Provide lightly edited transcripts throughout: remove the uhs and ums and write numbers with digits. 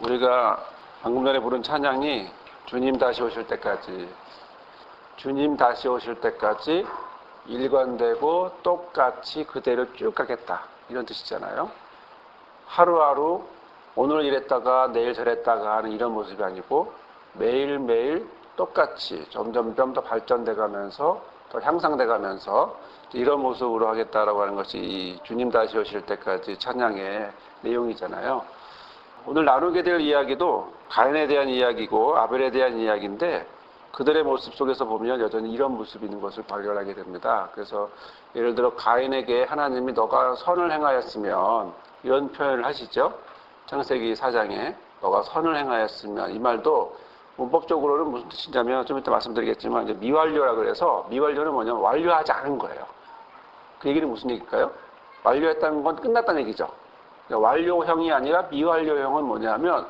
우리가 방금 전에 부른 찬양이 주님 다시 오실 때까지, 주님 다시 오실 때까지 일관되고 똑같이 그대로 쭉 가겠다, 이런 뜻이잖아요. 하루하루 오늘 이랬다가 내일 저랬다가 하는 이런 모습이 아니고 매일매일 똑같이 점점점 더 발전돼 가면서 더 향상돼 가면서 이런 모습으로 하겠다라고 하는 것이 이 주님 다시 오실 때까지 찬양의 내용이잖아요. 오늘 나누게 될 이야기도 가인에 대한 이야기고 아벨에 대한 이야기인데, 그들의 모습 속에서 보면 여전히 이런 모습이 있는 것을 발견하게 됩니다. 그래서 예를 들어 가인에게 하나님이 너가 선을 행하였으면, 이런 표현을 하시죠. 창세기 4장에 너가 선을 행하였으면, 이 말도 문법적으로는 무슨 뜻이냐면 좀 이따 말씀드리겠지만 이제 미완료라 그래서, 미완료는 뭐냐면 완료하지 않은 거예요. 그 얘기는 무슨 얘기일까요? 완료했다는 건 끝났다는 얘기죠. 완료형이 아니라 미완료형은 뭐냐면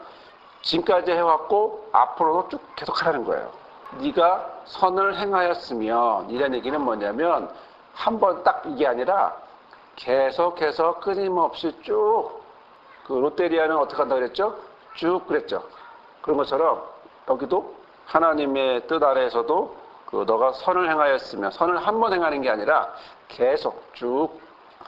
지금까지 해왔고 앞으로도 쭉 계속하라는 거예요. 네가 선을 행하였으면, 이런 얘기는 뭐냐면 한 번 딱 이게 아니라 계속해서 끊임없이 쭉, 그 롯데리아는 어떻게 한다고 그랬죠? 쭉 그랬죠. 그런 것처럼 여기도 하나님의 뜻 아래에서도 그 너가 선을 행하였으면, 선을 한 번 행하는 게 아니라 계속 쭉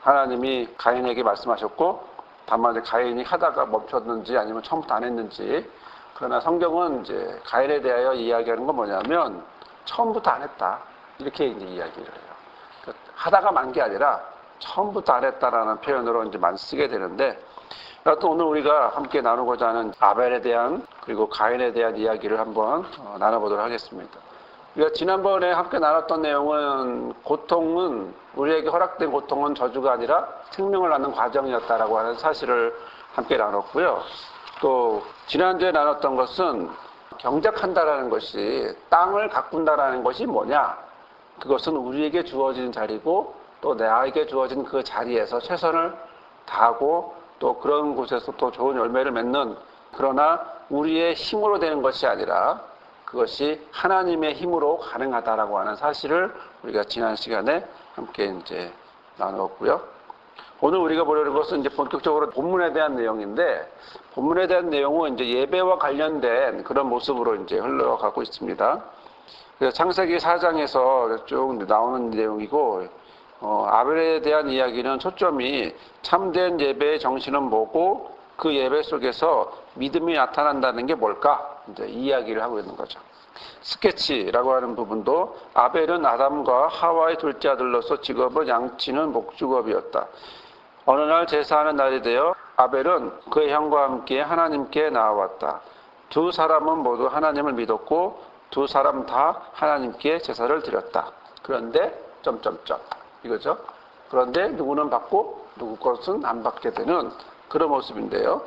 하나님이 가인에게 말씀하셨고, 다만 이제 가인이 하다가 멈췄는지 아니면 처음부터 안 했는지, 그러나 성경은 이제 가인에 대하여 이야기하는 건 뭐냐면 처음부터 안 했다, 이렇게 이제 이야기를 해요. 그러니까 하다가 만 게 아니라 처음부터 안 했다라는 표현으로 이제 많이 쓰게 되는데, 또 오늘 우리가 함께 나누고자 하는 아벨에 대한 그리고 가인에 대한 이야기를 한번 나눠보도록 하겠습니다. 우리가 지난번에 함께 나눴던 내용은, 고통은, 우리에게 허락된 고통은 저주가 아니라 생명을 낳는 과정이었다라고 하는 사실을 함께 나눴고요. 또 지난주에 나눴던 것은 경작한다라는 것이, 땅을 가꾼다라는 것이 뭐냐, 그것은 우리에게 주어진 자리고 또 나에게 주어진 그 자리에서 최선을 다하고 또 그런 곳에서 또 좋은 열매를 맺는, 그러나 우리의 힘으로 되는 것이 아니라 그것이 하나님의 힘으로 가능하다라고 하는 사실을 우리가 지난 시간에 함께 이제 나누었고요. 오늘 우리가 보려는 것은 이제 본격적으로 본문에 대한 내용인데, 본문에 대한 내용은 이제 예배와 관련된 그런 모습으로 이제 흘러가고 있습니다. 그래서 창세기 4장에서 쭉 나오는 내용이고, 아벨에 대한 이야기는 초점이 참된 예배의 정신은 뭐고 그 예배 속에서 믿음이 나타난다는 게 뭘까, 이제 이 이야기를 하고 있는 거죠. 스케치라고 하는 부분도 아벨은 아담과 하와의 둘째 아들로서 직업은 양치는 목축업이었다. 어느 날 제사하는 날이 되어 아벨은 그의 형과 함께 하나님께 나아왔다. 두 사람은 모두 하나님을 믿었고 두 사람 다 하나님께 제사를 드렸다. 그런데 이거죠. 그런데 누구는 받고 누구 것은 안 받게 되는 그런 모습인데요.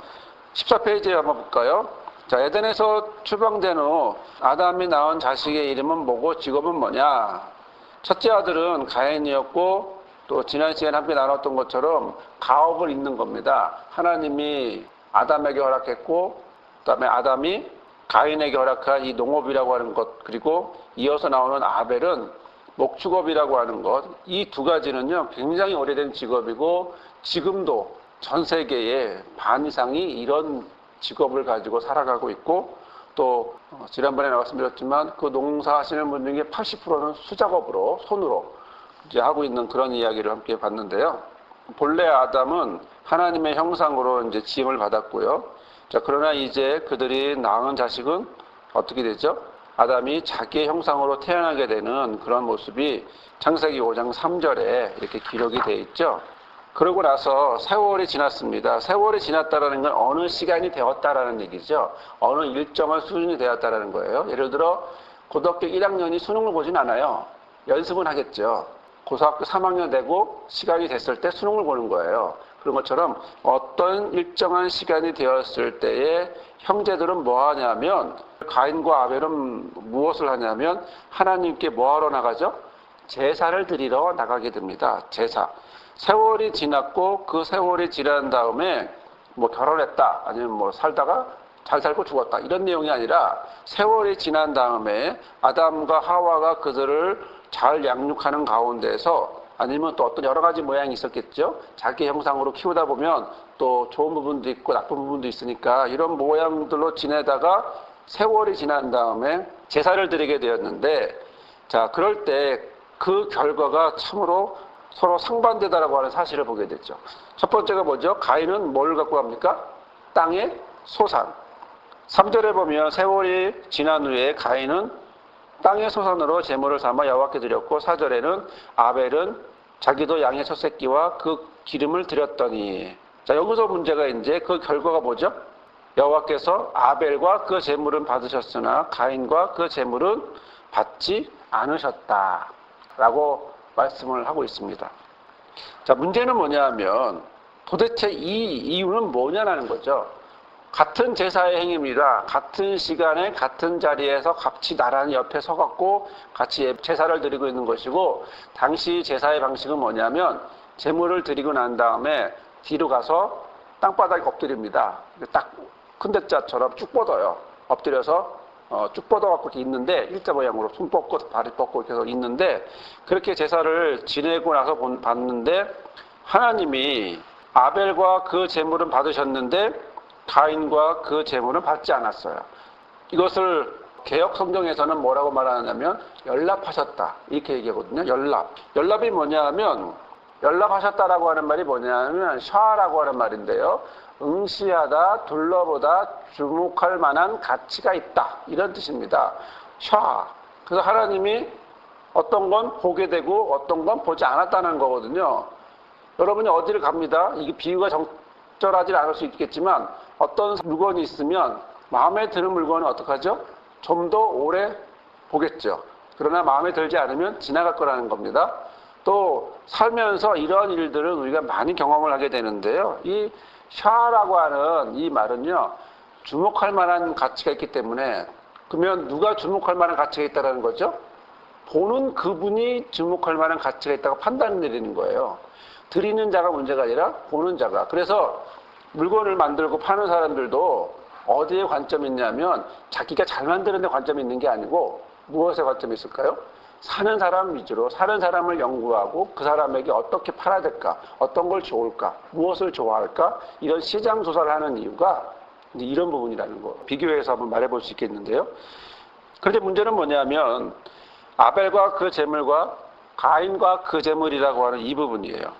14페이지에 한번 볼까요? 자, 에덴에서 추방된 후 아담이 낳은 자식의 이름은 뭐고 직업은 뭐냐? 첫째 아들은 가인이었고, 또 지난 시간에 함께 나눴던 것처럼 가업을 잇는 겁니다. 하나님이 아담에게 허락했고, 그 다음에 아담이 가인에게 허락한 이 농업이라고 하는 것, 그리고 이어서 나오는 아벨은 목축업이라고 하는 것, 이 두 가지는요 굉장히 오래된 직업이고 지금도 전 세계의 반 이상이 이런 직업을 가지고 살아가고 있고, 또 지난번에 말씀드렸지만 그 농사하시는 분 중에 80%는 수작업으로, 손으로 이제 하고 있는 그런 이야기를 함께 봤는데요. 본래 아담은 하나님의 형상으로 이제 지음을 받았고요. 자, 그러나 이제 그들이 낳은 자식은 어떻게 되죠? 아담이 자기의 형상으로 태어나게 되는 그런 모습이 창세기 5장 3절에 이렇게 기록이 되어 있죠. 그러고 나서 세월이 지났습니다. 세월이 지났다라는 건 어느 시간이 되었다라는 얘기죠. 어느 일정한 수준이 되었다라는 거예요. 예를 들어 고등학교 1학년이 수능을 보진 않아요. 연습은 하겠죠. 고등학교 3학년 되고 시간이 됐을 때 수능을 보는 거예요. 그런 것처럼 어떤 일정한 시간이 되었을 때에 형제들은 뭐 하냐면, 가인과 아벨은 무엇을 하냐면 하나님께 뭐 하러 나가죠? 제사를 드리러 나가게 됩니다. 제사. 세월이 지났고 그 세월이 지난 다음에 뭐 결혼했다, 아니면 뭐 살다가 잘 살고 죽었다, 이런 내용이 아니라 세월이 지난 다음에 아담과 하와가 그들을 잘 양육하는 가운데에서 아니면 또 어떤 여러 가지 모양이 있었겠죠. 자기 형상으로 키우다 보면 또 좋은 부분도 있고 나쁜 부분도 있으니까 이런 모양들로 지내다가 세월이 지난 다음에 제사를 드리게 되었는데, 자, 그럴 때 그 결과가 참으로 서로 상반되다라고 하는 사실을 보게 됐죠. 첫 번째가 뭐죠? 가인은 뭘 갖고 갑니까? 땅의 소산. 3절에 보면 세월이 지난 후에 가인은 땅의 소산으로 제물을 삼아 여호와께 드렸고, 4절에는 아벨은 자기도 양의 첫 새끼와 그 기름을 드렸더니, 자, 여기서 문제가 이제 그 결과가 뭐죠? 여호와께서 아벨과 그 제물은 받으셨으나 가인과 그 제물은 받지 않으셨다라고 말씀을 하고 있습니다. 자, 문제는 뭐냐 하면 도대체 이 이유는 뭐냐라는 거죠. 같은 제사의 행위입니다. 같은 시간에 같은 자리에서 같이 나란히 옆에 서갖고 같이 제사를 드리고 있는 것이고, 당시 제사의 방식은 뭐냐면 제물을 드리고 난 다음에 뒤로 가서 땅바닥에 엎드립니다. 딱 큰 대자처럼 쭉 뻗어요. 엎드려서 쭉 뻗어갖고 이렇게 있는데, 일자 모양으로 손 뻗고 발이 뻗고 이렇게 해서 있는데, 그렇게 제사를 지내고 나서 봤는데 하나님이 아벨과 그 제물은 받으셨는데 가인과 그 제물은 받지 않았어요. 이것을 개역 성경에서는 뭐라고 말하냐면 연락하셨다 이렇게 얘기하거든요. 연락이 뭐냐 하면, 연락하셨다라고 하는 말이 뭐냐 하면 샤라고 하는 말인데요. 응시하다, 둘러보다, 주목할 만한 가치가 있다, 이런 뜻입니다. 샤. 그래서 하나님이 어떤 건 보게 되고 어떤 건 보지 않았다는 거거든요. 여러분이 어디를 갑니다. 이게 비유가 적절하지 않을 수 있겠지만 어떤 물건이 있으면 마음에 드는 물건은 어떻게 하죠? 좀 더 오래 보겠죠. 그러나 마음에 들지 않으면 지나갈 거라는 겁니다. 또 살면서 이런 일들을 우리가 많이 경험을 하게 되는데요. 이 샤라고 하는 이 말은요, 주목할 만한 가치가 있기 때문에, 그러면 누가 주목할 만한 가치가 있다는 거죠? 보는 그분이 주목할 만한 가치가 있다고 판단을 내리는 거예요. 드리는 자가 문제가 아니라 보는 자가. 그래서 물건을 만들고 파는 사람들도 어디에 관점이 있냐면 자기가 잘 만드는 데 관점이 있는 게 아니고 무엇에 관점이 있을까요? 사는 사람 위주로 사는 사람을 연구하고 그 사람에게 어떻게 팔아야 될까, 어떤 걸 좋을까, 무엇을 좋아할까, 이런 시장 조사를 하는 이유가 이제 이런 부분이라는 거 비교해서 한번 말해볼 수 있겠는데요. 그런데 문제는 뭐냐면 아벨과 그 제물과 가인과 그 제물이라고 하는 이 부분이에요.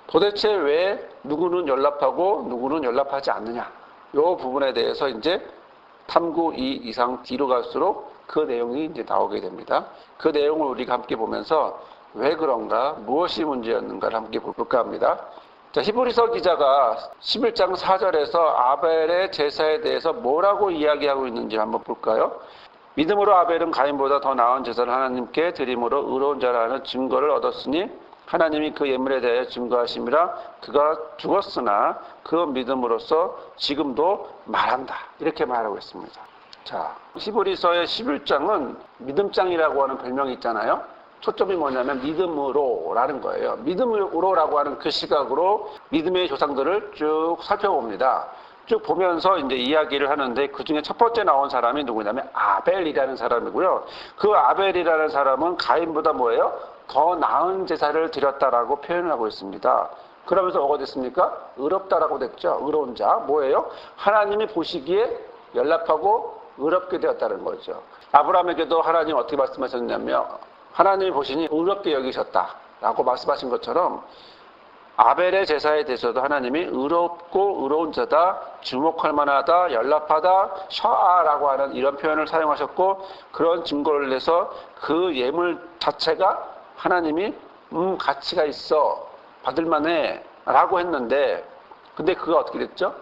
도대체 왜 누구는 연락하고 누구는 연락하지 않느냐, 이 부분에 대해서 이제 탐구 2 이상 뒤로 갈수록 그 내용이 이제 나오게 됩니다. 그 내용을 우리가 함께 보면서 왜 그런가, 무엇이 문제였는가를 함께 볼까 합니다. 자, 히브리서 기자가 11장 4절에서 아벨의 제사에 대해서 뭐라고 이야기하고 있는지 한번 볼까요? 믿음으로 아벨은 가인보다 더 나은 제사를 하나님께 드림으로 의로운 자라는 증거를 얻었으니 하나님이 그 예물에 대해 증거하심이라. 그가 죽었으나 그 믿음으로써 지금도 말한다, 이렇게 말하고 있습니다. 자, 히브리서의 11장은 믿음장이라고 하는 별명이 있잖아요. 초점이 뭐냐면 믿음으로라는 거예요. 믿음으로라고 하는 그 시각으로 믿음의 조상들을 쭉 살펴봅니다. 쭉 보면서 이제 이야기를 하는데, 그 중에 첫 번째 나온 사람이 누구냐면 아벨이라는 사람이고요. 그 아벨이라는 사람은 가인보다 뭐예요? 더 나은 제사를 드렸다라고 표현을 하고 있습니다. 그러면서 뭐가 됐습니까? 의롭다라고 됐죠. 의로운 자. 뭐예요? 하나님이 보시기에 연락하고 의롭게 되었다는 거죠. 아브라함에게도 하나님 어떻게 말씀하셨냐면 하나님이 보시니 의롭게 여기셨다라고 말씀하신 것처럼 아벨의 제사에 대해서도 하나님이 의롭고 의로운 자다, 주목할 만하다, 연락하다, 샤아라고 하는 이런 표현을 사용하셨고, 그런 증거를 내서 그 예물 자체가 하나님이 가치가 있어, 받을만해 라고 했는데, 근데 그가 어떻게 됐죠?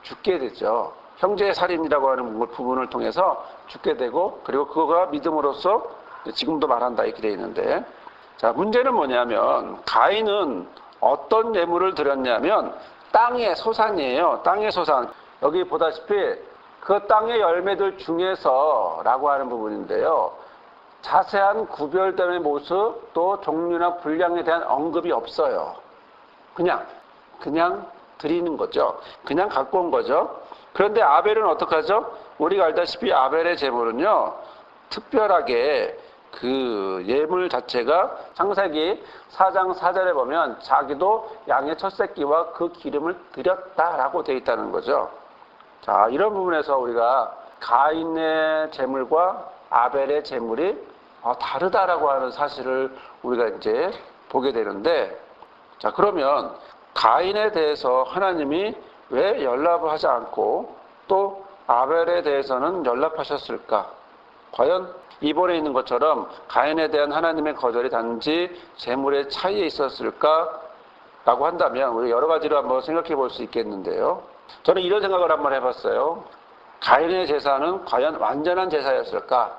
죽게 되죠. 형제의 살인이라고 하는 부분을 통해서 죽게 되고, 그리고 그거가 믿음으로써 지금도 말한다 이렇게 되어 있는데, 자, 문제는 뭐냐면 가인은 어떤 예물을 드렸냐면 땅의 소산이에요. 땅의 소산. 여기 보다시피 그 땅의 열매들 중에서 라고 하는 부분인데요. 자세한 구별됨의 모습, 또 종류나 분량에 대한 언급이 없어요. 그냥 드리는 거죠. 그냥 갖고 온 거죠. 그런데 아벨은 어떡하죠? 우리가 알다시피 아벨의 제물은요, 특별하게 그 예물 자체가 창세기 4장 4절에 보면 자기도 양의 첫 새끼와 그 기름을 드렸다라고 되어 있다는 거죠. 자, 이런 부분에서 우리가 가인의 제물과 아벨의 제물이 다르다라고 하는 사실을 우리가 이제 보게 되는데, 자, 그러면 가인에 대해서 하나님이 왜 연락을 하지 않고 또 아벨에 대해서는 연락하셨을까? 과연 이번에 있는 것처럼 가인에 대한 하나님의 거절이 단지 제물의 차이에 있었을까? 라고 한다면 우리 여러 가지로 한번 생각해 볼 수 있겠는데요. 저는 이런 생각을 한번 해봤어요. 가인의 제사는 과연 완전한 제사였을까?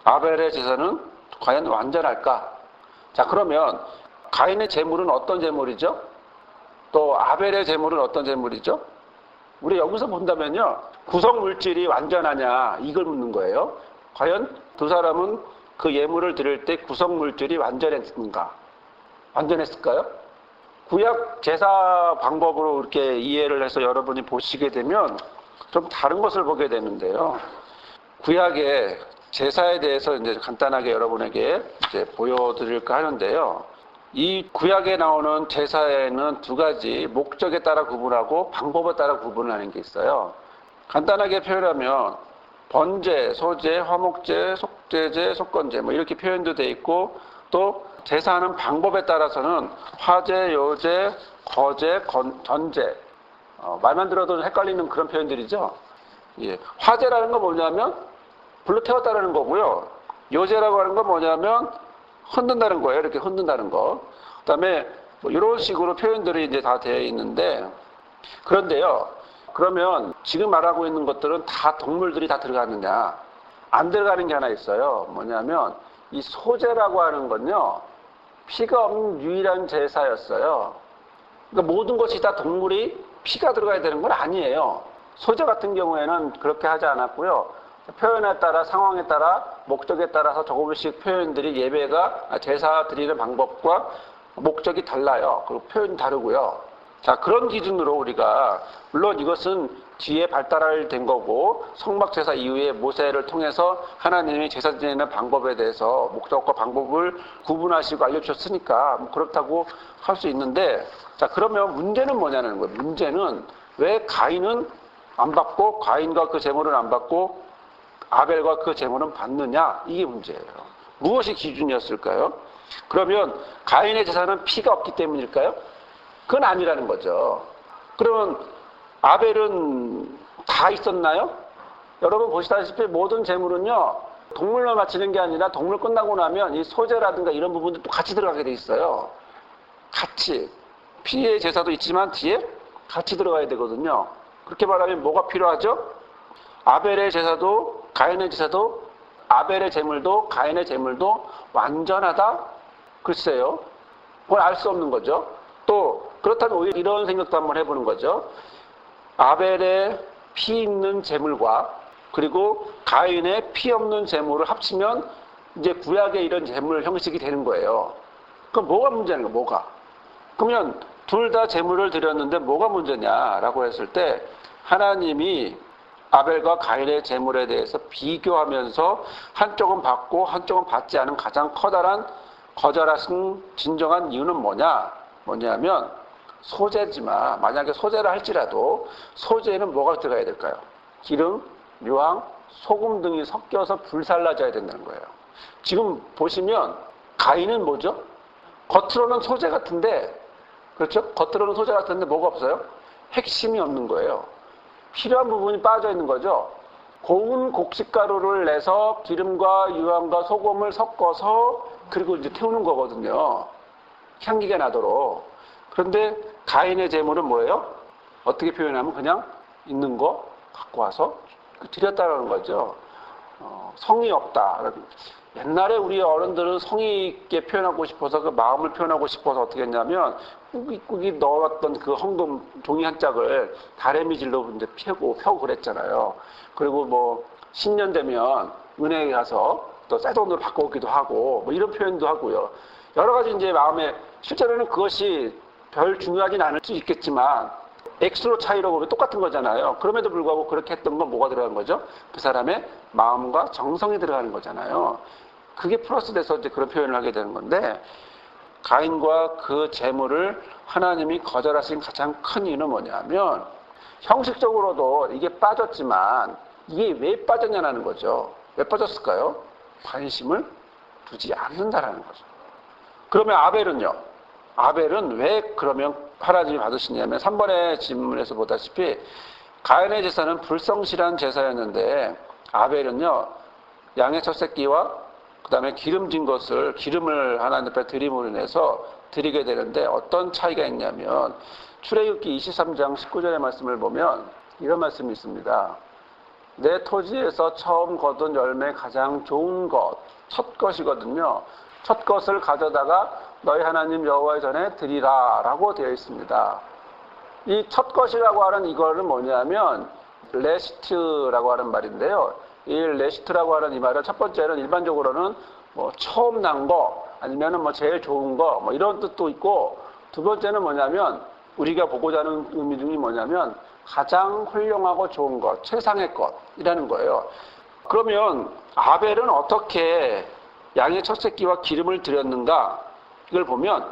아벨의 제사는 과연 완전할까? 자, 그러면 가인의 제물은 어떤 제물이죠? 또 아벨의 제물은 어떤 제물이죠? 우리 여기서 본다면요, 구성 물질이 완전하냐 이걸 묻는 거예요. 과연 두 사람은 그 예물을 드릴 때 구성 물질이 완전했는가? 완전했을까요? 구약 제사 방법으로 이렇게 이해를 해서 여러분이 보시게 되면 좀 다른 것을 보게 되는데요. 구약의 제사에 대해서 이제 간단하게 여러분에게 이제 보여드릴까 하는데요. 이 구약에 나오는 제사에는 두 가지 목적에 따라 구분하고 방법에 따라 구분하는 게 있어요. 간단하게 표현하면 번제, 소제, 화목제, 속죄제, 속건제 뭐 이렇게 표현도 돼 있고, 또 제사하는 방법에 따라서는 화제, 요제, 거제, 전제, 말만 들어도 헷갈리는 그런 표현들이죠. 예. 화제라는 건 뭐냐면 불로 태웠다는 거고요. 요제라고 하는 건 뭐냐면 흔든다는 거예요. 이렇게 흔든다는 거. 그 다음에 뭐 이런 식으로 표현들이 이제 다 되어 있는데, 그런데요, 그러면 지금 말하고 있는 것들은 다 동물들이 다 들어가느냐? 안 들어가는 게 하나 있어요. 뭐냐면 이 소제라고 하는 건요, 피가 없는 유일한 제사였어요. 그러니까 모든 것이 다 동물이 피가 들어가야 되는 건 아니에요. 소제 같은 경우에는 그렇게 하지 않았고요. 표현에 따라, 상황에 따라, 목적에 따라서 조금씩 표현들이, 예배가 제사 드리는 방법과 목적이 달라요. 그리고 표현이 다르고요. 자, 그런 기준으로 우리가, 물론 이것은 뒤에 발달된 거고 성막제사 이후에 모세를 통해서 하나님이 제사 지내는 방법에 대해서 목적과 방법을 구분하시고 알려주셨으니까 뭐 그렇다고 할 수 있는데, 자, 그러면 문제는 뭐냐는 거예요. 문제는 왜 가인은 안 받고, 가인과 그 제물은 안 받고 아벨과 그 제물은 받느냐, 이게 문제예요. 무엇이 기준이었을까요? 그러면 가인의 제사는 피가 없기 때문일까요? 그건 아니라는 거죠. 그러면 아벨은 다 있었나요? 여러분 보시다시피 모든 제물은요, 동물로 바치는 게 아니라 동물 끝나고 나면 이 소제라든가 이런 부분도 또 같이 들어가게 돼 있어요. 같이. 피의 제사도 있지만 뒤에 같이 들어가야 되거든요. 그렇게 말하면 뭐가 필요하죠? 아벨의 제사도, 가인의 제사도, 아벨의 제물도, 가인의 제물도 완전하다? 글쎄요. 그걸 알 수 없는 거죠. 또 그렇다면 오히려 이런 생각도 한번 해보는 거죠. 아벨의 피 있는 제물과 그리고 가인의 피 없는 제물을 합치면 이제 구약의 이런 제물 형식이 되는 거예요. 그럼 뭐가 문제는 거예요? 뭐가? 그러면 둘 다 제물을 드렸는데 뭐가 문제냐라고 했을 때, 하나님이 아벨과 가인의 제물에 대해서 비교하면서 한쪽은 받고 한쪽은 받지 않은 가장 커다란 거절하신 진정한 이유는 뭐냐면 소제지만, 만약에 소제를 할지라도 소제에는 뭐가 들어가야 될까요? 기름, 유황, 소금 등이 섞여서 불살라져야 된다는 거예요. 지금 보시면 가인은 뭐죠? 겉으로는 소제 같은데, 그렇죠? 겉으로는 소제 같은데 뭐가 없어요? 핵심이 없는 거예요. 필요한 부분이 빠져 있는 거죠. 고운 곡식가루를 내서 기름과 유황과 소금을 섞어서 그리고 이제 태우는 거거든요. 향기가 나도록. 그런데 가인의 제물은 뭐예요? 어떻게 표현하면 그냥 있는 거 갖고 와서 드렸다는 거죠. 성의 없다. 옛날에 우리 어른들은 성의 있게 표현하고 싶어서, 그 마음을 표현하고 싶어서 어떻게 했냐면 꾹꾹이 넣어놨던 그 헌금 종이 한 짝을 다래미질로 이제 펴고 그랬잖아요. 그리고 뭐 신년 되면 은행에 가서 또 새 돈으로 바꿔오기도 하고 뭐 이런 표현도 하고요. 여러 가지 이제 마음에, 실제로는 그것이 별 중요하진 않을 수 있겠지만 액수로 차이로 보면 똑같은 거잖아요. 그럼에도 불구하고 그렇게 했던 건 뭐가 들어간 거죠? 그 사람의 마음과 정성이 들어가는 거잖아요. 그게 플러스 돼서 이제 그런 표현을 하게 되는 건데, 가인과 그 재물을 하나님이 거절하신 가장 큰 이유는 뭐냐면, 형식적으로도 이게 빠졌지만 이게 왜 빠졌냐는 거죠. 왜 빠졌을까요? 관심을 두지 않는다라는 거죠. 그러면 아벨은요? 아벨은 왜 그러면 하나님이 받으시냐면 3번의 질문에서 보다시피 가인의 제사는 불성실한 제사였는데 아벨은요 양의 첫 새끼와 그 다음에 기름진 것을 기름을 하나님 앞에 드림으로 인해서 드리게 되는데 어떤 차이가 있냐면 출애굽기 23장 19절의 말씀을 보면 이런 말씀이 있습니다. 내 토지에서 처음 거둔 열매 가장 좋은 것, 첫 것이거든요. 첫 것을 가져다가 너희 하나님 여호와의 전에 드리라 라고 되어 있습니다. 이 첫 것이라고 하는 이거는 뭐냐면 레시트라고 하는 말인데요. 이 레시트라고 하는 이 말은 첫 번째는 일반적으로는 뭐 처음 난 거 아니면은 뭐 제일 좋은 거 뭐 이런 뜻도 있고 두 번째는 뭐냐면 우리가 보고자 하는 의미 중에 뭐냐면 가장 훌륭하고 좋은 것, 최상의 것이라는 거예요. 그러면 아벨은 어떻게 양의 첫 새끼와 기름을 드렸는가? 이걸 보면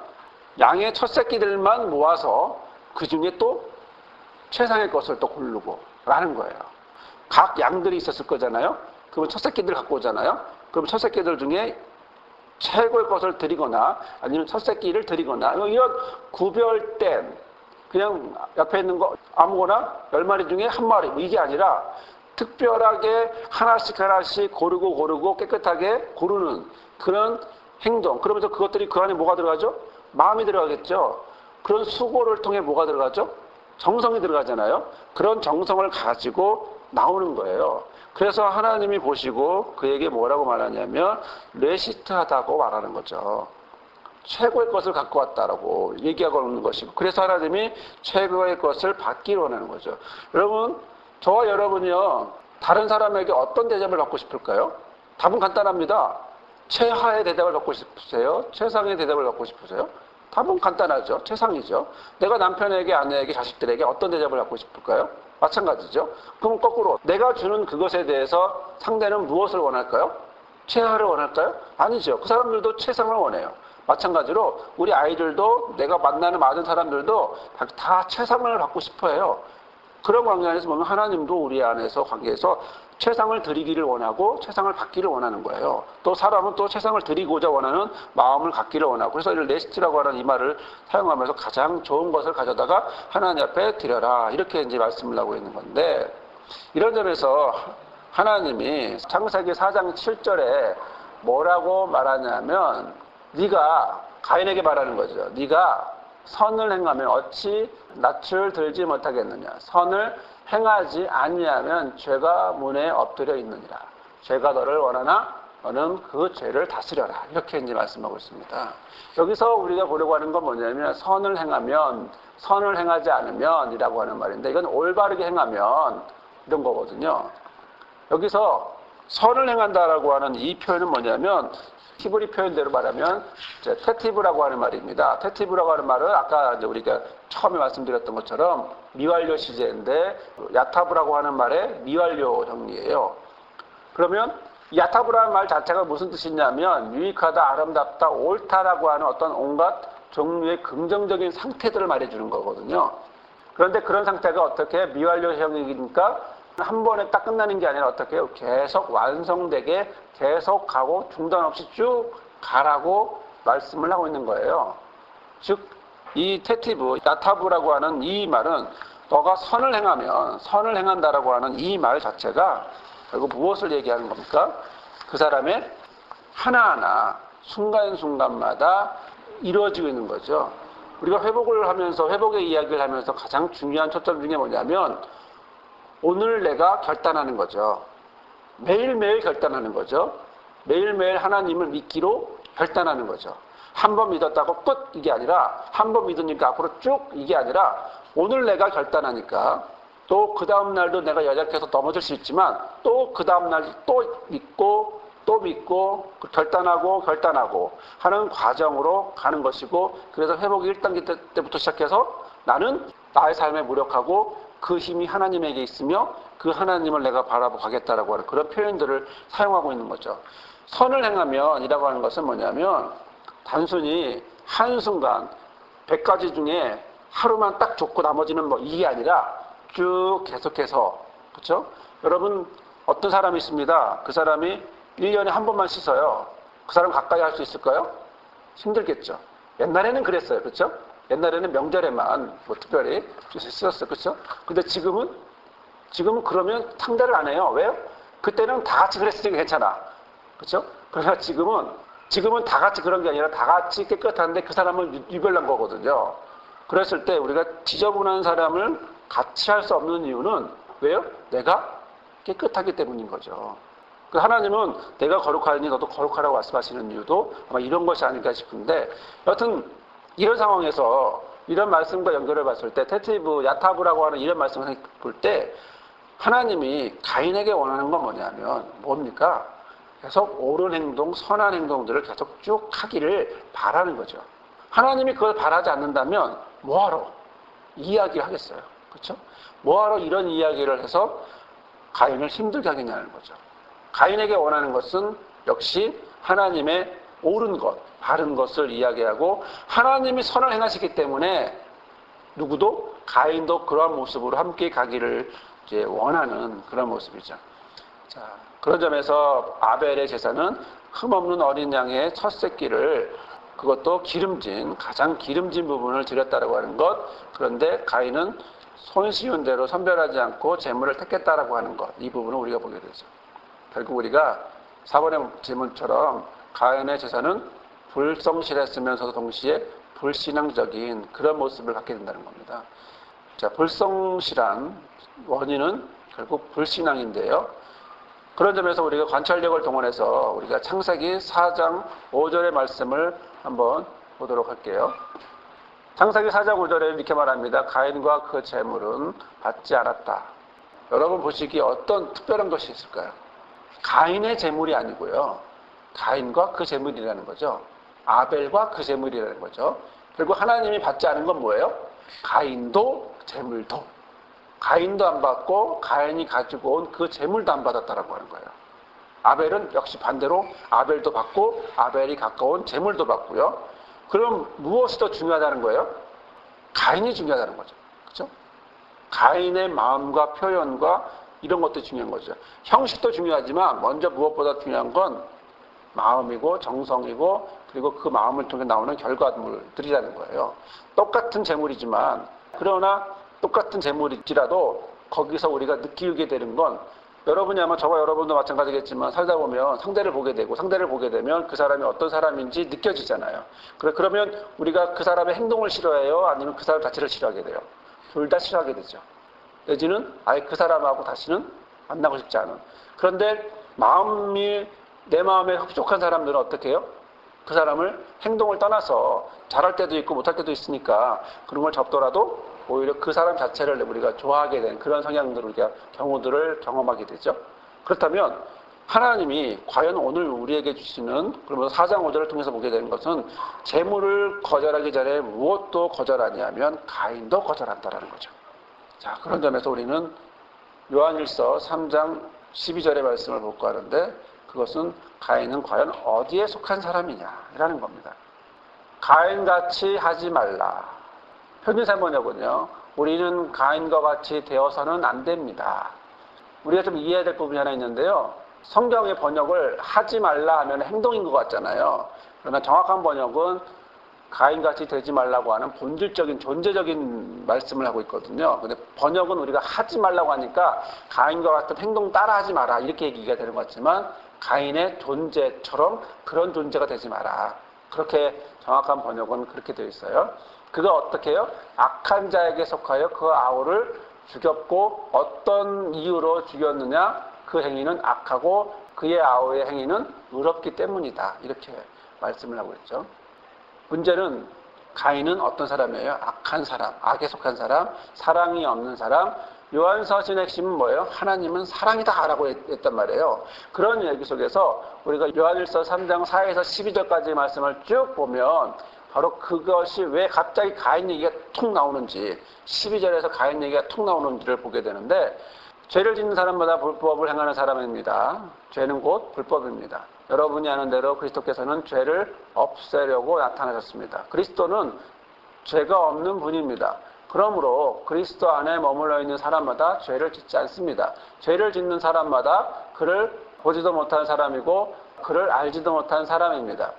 양의 첫 새끼들만 모아서 그 중에 또 최상의 것을 또 고르고 라는 거예요. 각 양들이 있었을 거잖아요. 그러면 첫 새끼들 갖고 오잖아요. 그럼 첫 새끼들 중에 최고의 것을 드리거나 아니면 첫 새끼를 드리거나 이런 구별된 그냥 옆에 있는 거 아무거나 10마리 중에 한 마리 이게 아니라 특별하게 하나씩 고르고 깨끗하게 고르는 그런 행동. 그러면서 그것들이 그 안에 뭐가 들어가죠? 마음이 들어가겠죠. 그런 수고를 통해 뭐가 들어가죠? 정성이 들어가잖아요. 그런 정성을 가지고 나오는 거예요. 그래서 하나님이 보시고 그에게 뭐라고 말하냐면 레시트하다고 말하는 거죠. 최고의 것을 갖고 왔다라고 얘기하고 있는 것이고 그래서 하나님이 최고의 것을 받기를 원하는 거죠. 여러분, 저와 여러분이요 다른 사람에게 어떤 대접을 받고 싶을까요? 답은 간단합니다. 최하의 대접을 받고 싶으세요? 최상의 대접을 받고 싶으세요? 답은 간단하죠. 최상이죠. 내가 남편에게, 아내에게, 자식들에게 어떤 대접을 받고 싶을까요? 마찬가지죠. 그럼 거꾸로 내가 주는 그것에 대해서 상대는 무엇을 원할까요? 최하를 원할까요? 아니죠. 그 사람들도 최상을 원해요. 마찬가지로 우리 아이들도 내가 만나는 많은 사람들도 다 최상을 받고 싶어 해요. 그런 관계 안에서 보면 하나님도 우리 안에서 관계에서 최상을 드리기를 원하고 최상을 받기를 원하는 거예요. 또 사람은 또 최상을 드리고자 원하는 마음을 갖기를 원하고 그래서 이 레시트라고 하는 이 말을 사용하면서 가장 좋은 것을 가져다가 하나님 앞에 드려라 이렇게 이제 말씀을 하고 있는 건데 이런 점에서 하나님이 창세기 4장 7절에 뭐라고 말하냐면 네가 가인에게 말하는 거죠. 네가 선을 행하면 어찌 낯을 들지 못하겠느냐. 선을 행하지 아니하면 죄가 문에 엎드려 있느니라. 죄가 너를 원하나 너는 그 죄를 다스려라. 이렇게 이제 말씀하고 있습니다. 여기서 우리가 보려고 하는 건 뭐냐면 선을 행하면 선을 행하지 않으면 이라고 하는 말인데 이건 올바르게 행하면 이런 거거든요. 여기서 선을 행한다라고 하는 이 표현은 뭐냐면 히브리 표현대로 말하면 테티브라고 하는 말입니다. 테티브라고 하는 말은 아까 이제 우리가 처음에 말씀드렸던 것처럼 미완료 시제인데 야타브라고 하는 말의 미완료 정리예요. 그러면 야타브라는 말 자체가 무슨 뜻이냐면 유익하다, 아름답다, 옳다라고 하는 어떤 온갖 종류의 긍정적인 상태들을 말해주는 거거든요. 그런데 그런 상태가 어떻게 미완료형이니까 한 번에 딱 끝나는 게 아니라 어떻게 해요? 계속 완성되게 계속 가고 중단 없이 쭉 가라고 말씀을 하고 있는 거예요. 즉, 이 테티브, 야타브라고 하는 이 말은 너가 선을 행하면 선을 행한다라고 하는 이 말 자체가 결국 무엇을 얘기하는 겁니까? 그 사람의 하나하나 순간순간마다 이루어지고 있는 거죠. 우리가 회복을 하면서 회복의 이야기를 하면서 가장 중요한 초점 중에 뭐냐면 오늘 내가 결단하는 거죠. 매일매일 결단하는 거죠. 매일매일 하나님을 믿기로 결단하는 거죠. 한 번 믿었다고 끝 이게 아니라 한 번 믿으니까 앞으로 쭉 이게 아니라 오늘 내가 결단하니까 또 그 다음 날도 내가 연약해서 넘어질 수 있지만 또 그 다음 날 또 믿고 결단하고 하는 과정으로 가는 것이고 그래서 회복이 1단계 때부터 시작해서 나는 나의 삶에 무력하고 그 힘이 하나님에게 있으며 그 하나님을 내가 바라보고 가겠다라고 하는 그런 표현들을 사용하고 있는 거죠. 선을 행하면 이라고 하는 것은 뭐냐면 단순히 한순간 100가지 중에 하루만 딱 좋고 나머지는 뭐 이게 아니라 쭉 계속해서, 그렇죠? 여러분 어떤 사람이 있습니다. 그 사람이 1년에 한 번만 씻어요. 그 사람 가까이 할 수 있을까요? 힘들겠죠. 옛날에는 그랬어요. 그렇죠? 옛날에는 명절에만 뭐 특별히 씻었어요. 그렇죠? 근데 지금은 그러면 상대를 안 해요. 왜요? 그때는 다 같이 그랬으니까 괜찮아. 그렇죠? 그러나 지금은 다 같이 그런 게 아니라 다 같이 깨끗한데 그 사람은 유별난 거거든요. 그랬을 때 우리가 지저분한 사람을 같이 할 수 없는 이유는 왜요? 내가 깨끗하기 때문인 거죠. 그 하나님은 내가 거룩하니 너도 거룩하라고 말씀하시는 이유도 아마 이런 것이 아닐까 싶은데, 여하튼 이런 상황에서 이런 말씀과 연결해 봤을 때 테티브, 야타브라고 하는 이런 말씀을 볼 때 하나님이 가인에게 원하는 건 뭐냐면 뭡니까? 계속 옳은 행동, 선한 행동들을 계속 쭉 하기를 바라는 거죠. 하나님이 그걸 바라지 않는다면 뭐하러 이야기를 하겠어요. 그렇죠? 뭐하러 이런 이야기를 해서 가인을 힘들게 하겠냐는 거죠. 가인에게 원하는 것은 역시 하나님의 옳은 것, 바른 것을 이야기하고 하나님이 선을 행하시기 때문에 누구도 가인도 그러한 모습으로 함께 가기를 이제 원하는 그런 모습이죠. 자, 그런 점에서 아벨의 제사는 흠없는 어린 양의 첫 새끼를, 그것도 가장 기름진 부분을 드렸다라고 하는 것. 그런데 가인은 손쉬운 대로 선별하지 않고 제물을 택했다라고 하는 것. 이 부분을 우리가 보게 되죠. 결국 우리가 4번의 질문처럼 가인의 제사는 불성실했으면서도 동시에 불신앙적인 그런 모습을 갖게 된다는 겁니다. 자, 불성실한 원인은 결국 불신앙인데요. 그런 점에서 우리가 관찰력을 동원해서 우리가 창세기 4장 5절의 말씀을 한번 보도록 할게요. 창세기 4장 5절에 이렇게 말합니다. 가인과 그 제물은 받지 않았다. 여러분 보시기에 어떤 특별한 것이 있을까요? 가인의 제물이 아니고요. 가인과 그 제물이라는 거죠. 아벨과 그 제물이라는 거죠. 결국 하나님이 받지 않은 건 뭐예요? 가인도 제물도. 가인도 안 받고 가인이 가지고 온 그 제물도 안 받았다라고 하는 거예요. 아벨은 역시 반대로 아벨도 받고 아벨이 가까운 제물도 받고요. 그럼 무엇이 더 중요하다는 거예요? 가인이 중요하다는 거죠. 그렇죠? 가인의 마음과 표현과 이런 것도 중요한 거죠. 형식도 중요하지만 먼저 무엇보다 중요한 건 마음이고 정성이고 그리고 그 마음을 통해 나오는 결과물들이라는 거예요. 똑같은 제물이지만, 그러나 똑같은 제물일지라도 거기서 우리가 느끼게 되는 건, 여러분이 아마 저와 여러분도 마찬가지겠지만 살다 보면 상대를 보게 되고, 상대를 보게 되면 그 사람이 어떤 사람인지 느껴지잖아요. 그러면 우리가 그 사람의 행동을 싫어해요? 아니면 그 사람 자체를 싫어하게 돼요? 둘 다 싫어하게 되죠. 내지는 아예 그 사람하고 다시는 만나고 싶지 않은. 그런데 내 마음에 흡족한 사람들은 어떻게 해요? 그 사람을 행동을 떠나서 잘할 때도 있고 못할 때도 있으니까 그런 걸 접더라도 오히려 그 사람 자체를 우리가 좋아하게 된 그런 성향들을 우리가 경우들을 경험하게 되죠. 그렇다면 하나님이 과연 오늘 우리에게 주시는, 그러면서 4장 5절을 통해서 보게 되는 것은 재물을 거절하기 전에 무엇도 거절하냐면 가인도 거절한다라는 거죠. 자, 그런 점에서 우리는 요한일서 3장 12절의 말씀을 볼까 하는데, 그것은 가인은 과연 어디에 속한 사람이냐라는 겁니다. 가인같이 하지 말라. 표준사 번역은요, 우리는 가인과 같이 되어서는 안 됩니다. 우리가 좀 이해해야 될 부분이 하나 있는데요. 성경의 번역을 하지 말라 하면 행동인 것 같잖아요. 그러나 정확한 번역은 가인같이 되지 말라고 하는 본질적인 존재적인 말씀을 하고 있거든요. 근데 번역은 우리가 하지 말라고 하니까 가인과 같은 행동 따라 하지 마라 이렇게 얘기가 되는 것 같지만, 가인의 존재처럼 그런 존재가 되지 마라. 그렇게 정확한 번역은 그렇게 되어 있어요. 그가 어떻게 해요? 악한 자에게 속하여 그 아우를 죽였고, 어떤 이유로 죽였느냐? 그 행위는 악하고 그의 아우의 행위는 의롭기 때문이다. 이렇게 말씀을 하고 있죠. 문제는 가인은 어떤 사람이에요? 악한 사람, 악에 속한 사람, 사랑이 없는 사람. 요한서신의 핵심은 뭐예요? 하나님은 사랑이다 라고 했단 말이에요. 그런 얘기 속에서 우리가 요한일서 3장 4에서 12절까지 말씀을 쭉 보면 바로 그것이 왜 갑자기 가인 얘기가 툭 나오는지, 12절에서 가인 얘기가 툭 나오는지를 보게 되는데, 죄를 짓는 사람마다 불법을 행하는 사람입니다. 죄는 곧 불법입니다. 여러분이 아는 대로 그리스도께서는 죄를 없애려고 나타나셨습니다. 그리스도는 죄가 없는 분입니다. 그러므로 그리스도 안에 머물러 있는 사람마다 죄를 짓지 않습니다. 죄를 짓는 사람마다 그를 보지도 못한 사람이고 그를 알지도 못한 사람입니다.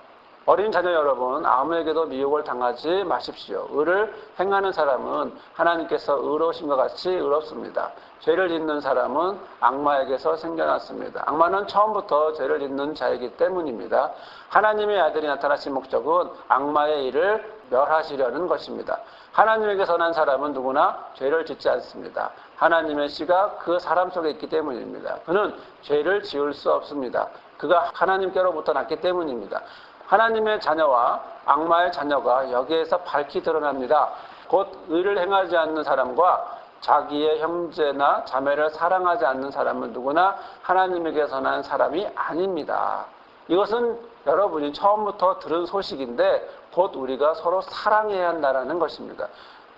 어린 자녀 여러분, 아무에게도 미혹을 당하지 마십시오. 의를 행하는 사람은 하나님께서 의로우신 것 같이 의롭습니다. 죄를 짓는 사람은 악마에게서 생겨났습니다. 악마는 처음부터 죄를 짓는 자이기 때문입니다. 하나님의 아들이 나타나신 목적은 악마의 일을 멸하시려는 것입니다. 하나님에게서 난 사람은 누구나 죄를 짓지 않습니다. 하나님의 씨가 그 사람 속에 있기 때문입니다. 그는 죄를 지을 수 없습니다. 그가 하나님께로부터 났기 때문입니다. 하나님의 자녀와 악마의 자녀가 여기에서 밝히 드러납니다. 곧 의를 행하지 않는 사람과 자기의 형제나 자매를 사랑하지 않는 사람은 누구나 하나님에게서 난 사람이 아닙니다. 이것은 여러분이 처음부터 들은 소식인데 곧 우리가 서로 사랑해야 한다는 것입니다.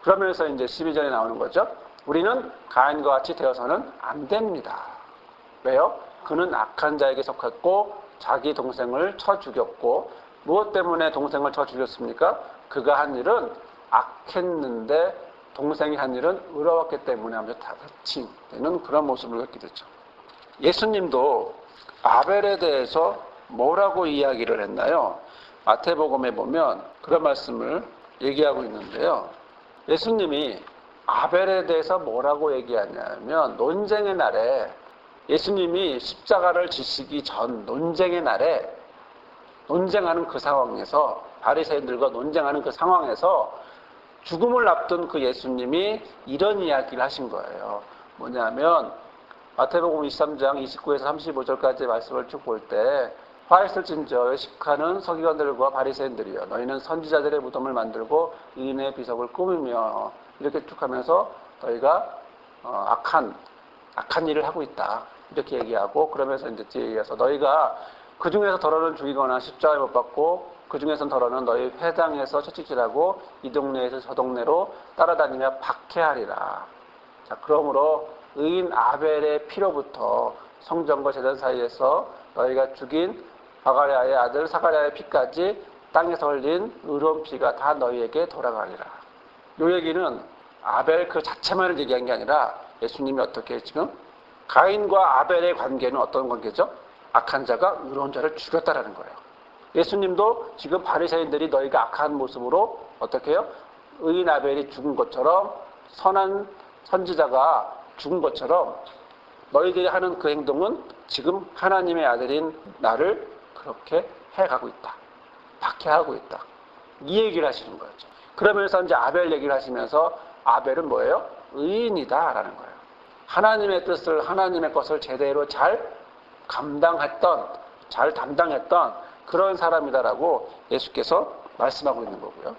그러면서 이제 12절에 나오는 거죠. 우리는 가인과 같이 되어서는 안 됩니다. 왜요? 그는 악한 자에게 속했고 자기 동생을 쳐 죽였고, 무엇 때문에 동생을 쳐 죽였습니까? 그가 한 일은 악했는데 동생이 한 일은 의로웠기 때문에 하면서 다같이 되는 그런 모습을 갖게 되죠. 예수님도 아벨에 대해서 뭐라고 이야기를 했나요? 마태복음에 보면 그런 말씀을 얘기하고 있는데요. 예수님이 아벨에 대해서 뭐라고 얘기하냐면, 논쟁의 날에, 예수님이 십자가를 지시기 전 논쟁의 날에, 논쟁하는 그 상황에서, 바리새인들과 논쟁하는 그 상황에서 죽음을 앞둔 그 예수님이 이런 이야기를 하신 거예요. 뭐냐면 마태복음 23장 29에서 35절까지 말씀을 쭉 볼 때, 화 있을진저 의식하는 서기관들과 바리새인들이여, 너희는 선지자들의 무덤을 만들고 의인의 비석을 꾸미며, 이렇게 쭉 하면서 너희가 악한 일을 하고 있다, 이렇게 얘기하고, 그러면서 이제 뒤에 이어서 너희가 그 중에서 더러는 죽이거나 십자가에 못 박고, 그 중에서는 더러는 너희 회당에서 채찍질하고 이 동네에서 저 동네로 따라다니며 박해하리라. 자, 그러므로 의인 아벨의 피로부터 성전과 제단 사이에서 너희가 죽인 바가랴의 아들 사가랴의 피까지 땅에서 흘린 의로운 피가 다 너희에게 돌아가리라. 이 얘기는 아벨 그 자체만을 얘기한 게 아니라 예수님이 어떻게 지금 가인과 아벨의 관계는 어떤 관계죠? 악한 자가 의로운 자를 죽였다라는 거예요. 예수님도 지금 바리새인들이 너희가 악한 모습으로 어떻게 해요? 의인 아벨이 죽은 것처럼, 선한 선지자가 죽은 것처럼 너희들이 하는 그 행동은 지금 하나님의 아들인 나를 그렇게 해가고 있다, 박해하고 있다, 이 얘기를 하시는 거죠. 그러면서 이제 아벨 얘기를 하시면서, 아벨은 뭐예요? 의인이다 라는 거예요. 하나님의 뜻을, 하나님의 것을 제대로 잘 감당했던, 잘 담당했던 그런 사람이다라고 예수께서 말씀하고 있는 거고요.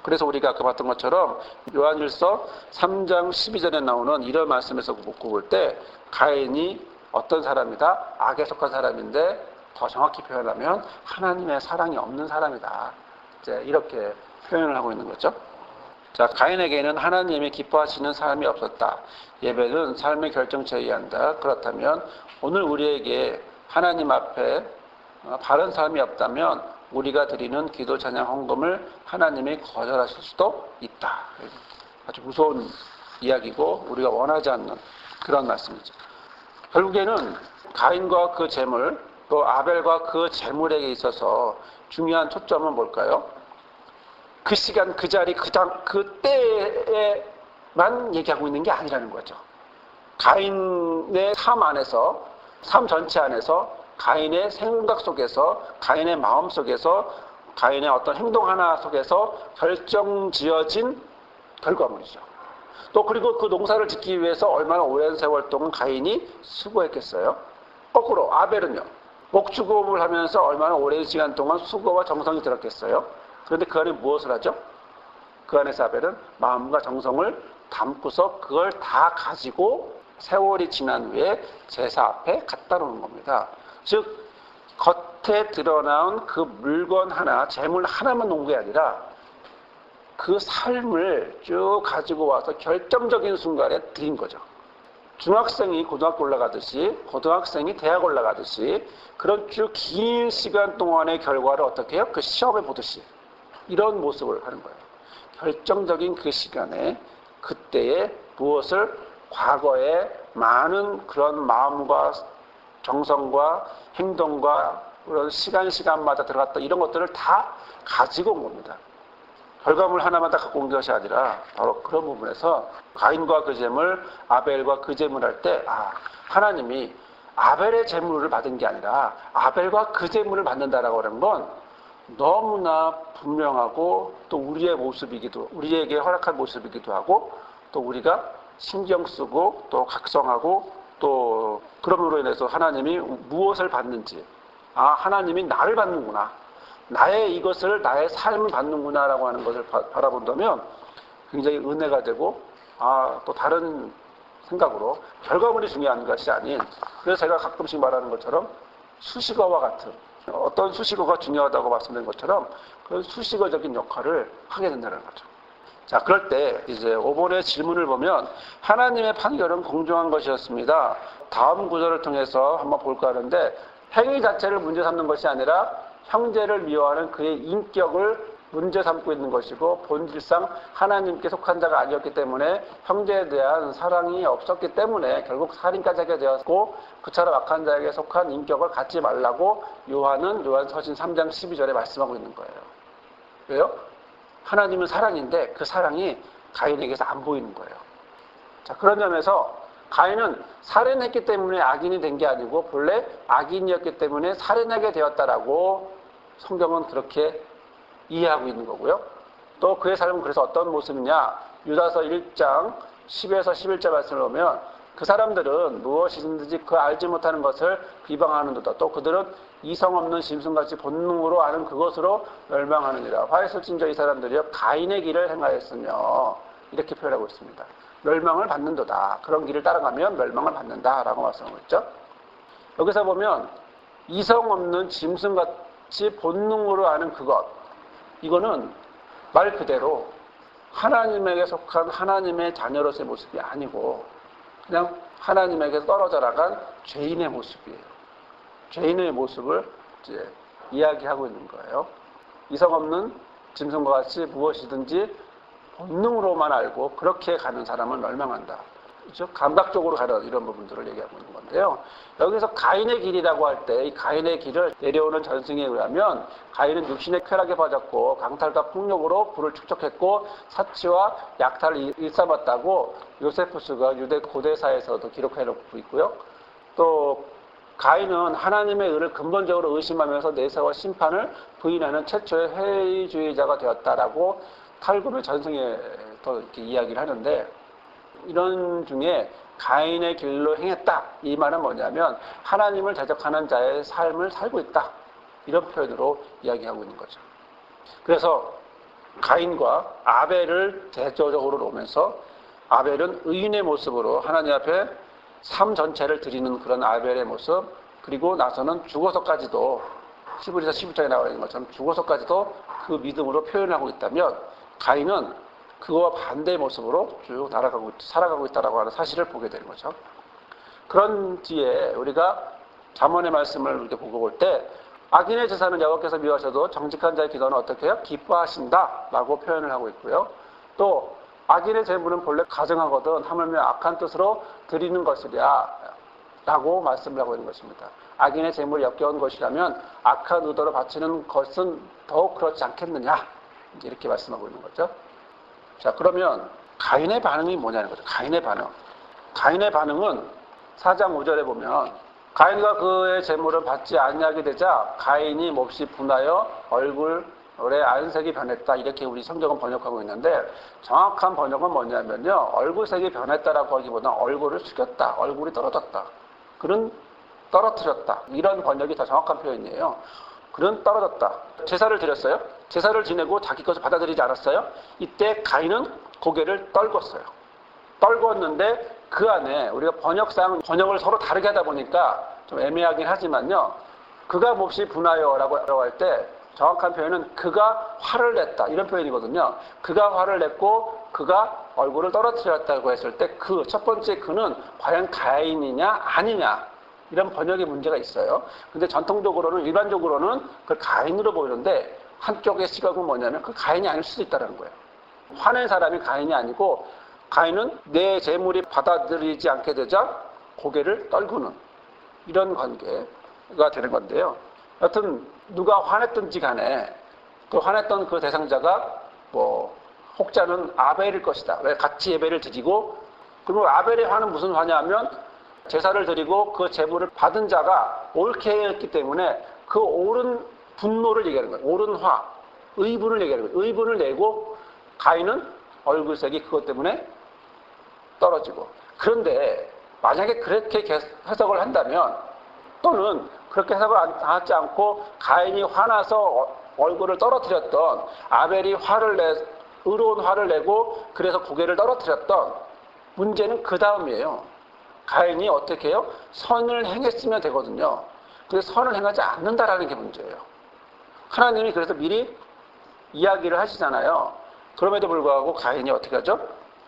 그래서 우리가 아까 봤던 것처럼 요한일서 3장 12절에 나오는 이런 말씀에서 볼 때, 가인이 어떤 사람이다? 악에 속한 사람인데, 더 정확히 표현하면 하나님의 사랑이 없는 사람이다, 이제 이렇게 표현을 하고 있는 거죠. 자, 가인에게는 하나님이 기뻐하시는 삶이 없었다. 예배는 삶의 결정체에 의한다. 그렇다면 오늘 우리에게 하나님 앞에 바른 삶이 없다면 우리가 드리는 기도, 찬양, 헌금을 하나님이 거절하실 수도 있다. 아주 무서운 이야기고 우리가 원하지 않는 그런 말씀이죠. 결국에는 가인과 그 재물, 또 아벨과 그 재물에게 있어서 중요한 초점은 뭘까요? 그 시간, 그 자리, 그 때에만 얘기하고 있는 게 아니라는 거죠. 가인의 삶 안에서, 삶 전체 안에서, 가인의 생각 속에서, 가인의 마음 속에서, 가인의 어떤 행동 하나 속에서 결정지어진 결과물이죠. 또 그리고 그 농사를 짓기 위해서 얼마나 오랜 세월 동안 가인이 수고했겠어요. 거꾸로 아벨은요, 목축업을 하면서 얼마나 오랜 시간 동안 수고와 정성이 들었겠어요. 그런데 그 안에 무엇을 하죠? 그 안에서 아벨은 마음과 정성을 담고서 그걸 다 가지고 세월이 지난 후에 제사 앞에 갖다 놓는 겁니다. 즉 겉에 드러나온 그 물건 하나, 재물 하나만 놓은 게 아니라 그 삶을 쭉 가지고 와서 결정적인 순간에 드린 거죠. 중학생이 고등학교 올라가듯이 고등학생이 대학 올라가듯이 그런 쭉 긴 시간 동안의 결과를 어떻게 해요? 그 시험에 보듯이 이런 모습을 하는 거예요. 결정적인 그 시간에 그때에 무엇을 과거에 많은 그런 마음과 정성과 행동과 그런 시간마다 들어갔다 이런 것들을 다 가지고 온 겁니다. 결과물 하나마다 갖고 온 것이 아니라 바로 그런 부분에서 가인과 그 재물, 아벨과 그 재물 할 때 하나님이 아벨의 재물을 받은 게 아니라 아벨과 그 재물을 받는다라고 하는 건 너무나 분명하고 또 우리의 모습이기도 우리에게 허락한 모습이기도 하고 또 우리가 신경 쓰고 또 각성하고 또 그럼으로 인해서 하나님이 무엇을 받는지 하나님이 나를 받는구나 나의 이것을 나의 삶을 받는구나 라고 하는 것을 바라본다면 굉장히 은혜가 되고 또 다른 생각으로 결과물이 중요한 것이 아닌 그래서 제가 가끔씩 말하는 것처럼 수식어와 같은 어떤 수식어가 중요하다고 말씀드린 것처럼 그런 수식어적인 역할을 하게 된다는 거죠. 자, 그럴 때 이제 5번의 질문을 보면 하나님의 판결은 공정한 것이었습니다. 다음 구절을 통해서 한번 볼까 하는데 행위 자체를 문제 삼는 것이 아니라 형제를 미워하는 그의 인격을 문제 삼고 있는 것이고 본질상 하나님께 속한 자가 아니었기 때문에 형제에 대한 사랑이 없었기 때문에 결국 살인까지 하게 되었고 그처럼 악한 자에게 속한 인격을 갖지 말라고 요한은 요한서신 3장 12절에 말씀하고 있는 거예요. 왜요? 하나님은 사랑인데 그 사랑이 가인에게서 안 보이는 거예요. 자, 그런 점에서 가인은 살인했기 때문에 악인이 된 게 아니고 본래 악인이었기 때문에 살인하게 되었다라고 성경은 그렇게 이해하고 있는 거고요. 또 그의 삶은 그래서 어떤 모습이냐? 유다서 1장 10에서 11절 말씀을 보면 그 사람들은 무엇이든지 그 알지 못하는 것을 비방하는도다. 또 그들은 이성 없는 짐승같이 본능으로 아는 그것으로 멸망하느니라. 화해술진저 이 사람들이요 가인의 길을 행하였으며 이렇게 표현하고 있습니다. 멸망을 받는도다. 그런 길을 따라가면 멸망을 받는다라고 말씀하고 있죠. 여기서 보면 이성 없는 짐승같이 본능으로 아는 그것 이거는 말 그대로 하나님에게 속한 하나님의 자녀로서의 모습이 아니고 그냥 하나님에게 떨어져 나간 죄인의 모습이에요. 죄인의 모습을 이제 이야기하고 있는 거예요. 이성 없는 짐승과 같이 무엇이든지 본능으로만 알고 그렇게 가는 사람은 멸망한다. 그렇죠? 감각적으로 가는 이런 부분들을 얘기하고 있는 건데요. 여기서 가인의 길이라고 할 때 이 가인의 길을 내려오는 전승에 의하면 가인은 육신의 쾌락에 빠졌고 강탈과 폭력으로 부를 축적했고 사치와 약탈을 일삼았다고 요세푸스가 유대 고대사에서도 기록해놓고 있고요. 또 가인은 하나님의 의를 근본적으로 의심하면서 내세와 심판을 부인하는 최초의 회의주의자가 되었다라고 탈구의 전승에 또 이렇게 이야기를 하는데 이런 중에 가인의 길로 행했다. 이 말은 뭐냐면 하나님을 대적하는 자의 삶을 살고 있다. 이런 표현으로 이야기하고 있는 거죠. 그래서 가인과 아벨을 대조적으로 놓으면서 아벨은 의인의 모습으로 하나님 앞에 삶 전체를 드리는 그런 아벨의 모습 그리고 나서는 죽어서까지도 히브리서 11장에 나와 있는 것처럼 죽어서까지도 그 믿음으로 표현하고 있다면 가인은 그거와 반대의 모습으로 쭉 살아가고 있다라고 하는 사실을 보게 되는 거죠. 그런 뒤에 우리가 잠언의 말씀을 이렇게 보고 볼 때 악인의 제사는 여호와께서 미워하셔도 정직한 자의 기도는 어떻게 해요? 기뻐하신다라고 표현을 하고 있고요. 또 악인의 재물은 본래 가증하거든 하물며 악한 뜻으로 드리는 것이랴 라고 말씀을 하고 있는 것입니다. 악인의 재물이 역겨운 것이라면 악한 의도로 바치는 것은 더욱 그렇지 않겠느냐 이렇게 말씀하고 있는 거죠. 자, 그러면 가인의 반응이 뭐냐는 거죠. 가인의 반응은 4장 5절에 보면 가인과 그의 재물을 받지 아니하게 되자 가인이 몹시 분하여 얼굴에 안색이 변했다. 이렇게 우리 성경은 번역하고 있는데 정확한 번역은 뭐냐면요. 얼굴색이 변했다라고 하기보다 얼굴을 숙였다. 얼굴이 떨어졌다. 그는 떨어뜨렸다. 이런 번역이 더 정확한 표현이에요. 그는 떨어졌다. 제사를 드렸어요. 제사를 지내고 자기 것을 받아들이지 않았어요. 이때 가인은 고개를 떨궜어요. 떨궜는데 그 안에 우리가 번역을 서로 다르게 하다 보니까 좀 애매하긴 하지만요. 그가 몹시 분하여라고 할 때 정확한 표현은 그가 화를 냈다 이런 표현이거든요. 그가 화를 냈고 그가 얼굴을 떨어뜨렸다고 했을 때 그 첫 번째 그는 과연 가인이냐 아니냐 이런 번역의 문제가 있어요. 근데 전통적으로는 일반적으로는 그걸 가인으로 보이는데 한쪽의 시각은 뭐냐면 그 가인이 아닐 수도 있다는 거예요. 화낸 사람이 가인이 아니고 가인은 내 재물이 받아들이지 않게 되자 고개를 떨구는 이런 관계가 되는 건데요. 여튼 누가 화냈든지 간에 그 화냈던 그 대상자가 뭐 혹자는 아벨일 것이다. 왜 같이 예배를 드리고 그리고 아벨의 화는 무슨 화냐면 제사를 드리고 그 제물을 받은 자가 옳게 했기 때문에 그 옳은 분노를 얘기하는 거예요. 옳은 화, 의분을 얘기하는 거예요. 의분을 내고 가인은 얼굴색이 그것 때문에 떨어지고. 그런데 만약에 그렇게 해석을 한다면 또는 그렇게 해석을 하지 않고 가인이 화나서 얼굴을 떨어뜨렸던 아벨이 의로운 화를 내고 그래서 고개를 떨어뜨렸던 문제는 그 다음이에요. 가인이 어떻게 해요? 선을 행했으면 되거든요. 근데 선을 행하지 않는다라는 게 문제예요. 하나님이 그래서 미리 이야기를 하시잖아요. 그럼에도 불구하고 가인이 어떻게 하죠?